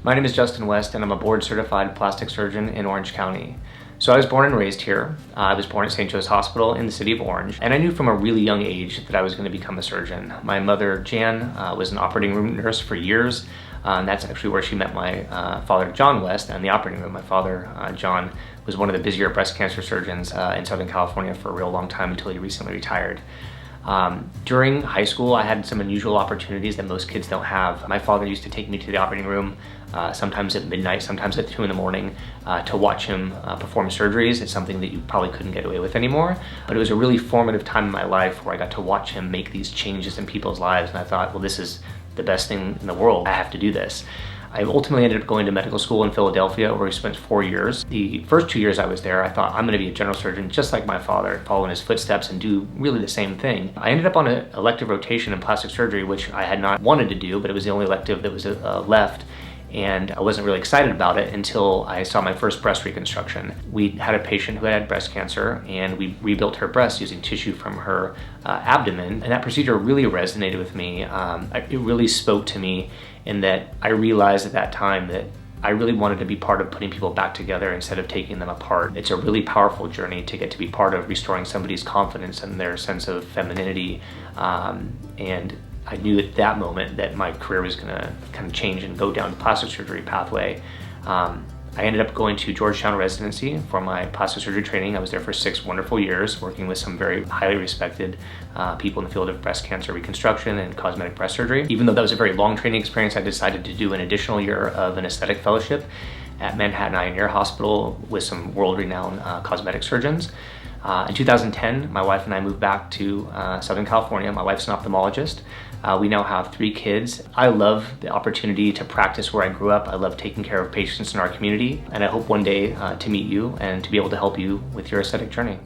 My name is Justin West and I'm a board certified plastic surgeon in Orange County. So I was born and raised here. I was born at St. Joe's Hospital in the city of Orange, and I knew from a really young age that I was going to become a surgeon. My mother, Jan, was an operating room nurse for years, and that's actually where she met my father, John West, in the operating room. My father, John, was one of the busier breast cancer surgeons in Southern California for a real long time until he recently retired. During high school, I had some unusual opportunities that most kids don't have. My father used to take me to the operating room, sometimes at midnight, sometimes at 2 in the morning, to watch him perform surgeries. It's something that you probably couldn't get away with anymore, but it was a really formative time in my life where I got to watch him make these changes in people's lives, and I thought, well, this is the best thing in the world. I have to do this. I ultimately ended up going to medical school in Philadelphia, where I spent 4 years. The first 2 years I was there, I thought, I'm gonna be a general surgeon just like my father, follow in his footsteps and do really the same thing. I ended up on an elective rotation in plastic surgery, which I had not wanted to do, but it was the only elective that was left. And I wasn't really excited about it until I saw my first breast reconstruction. We had a patient who had breast cancer, and we rebuilt her breast using tissue from her abdomen. And that procedure really resonated with me. It really spoke to me in that I realized at that time that I really wanted to be part of putting people back together instead of taking them apart. It's a really powerful journey to get to be part of restoring somebody's confidence and their sense of femininity. And I knew at that moment that my career was gonna kind of change and go down the plastic surgery pathway. I ended up going to Georgetown residency for my plastic surgery training. I was there for 6 wonderful years, working with some very highly respected people in the field of breast cancer reconstruction and cosmetic breast surgery. Even though that was a very long training experience, I decided to do an additional year of an aesthetic fellowship at Manhattan Eye and Ear Hospital with some world-renowned cosmetic surgeons. In 2010, my wife and I moved back to Southern California. My wife's an ophthalmologist. We now have 3 kids. I love the opportunity to practice where I grew up. I love taking care of patients in our community, and I hope one day to meet you and to be able to help you with your aesthetic journey.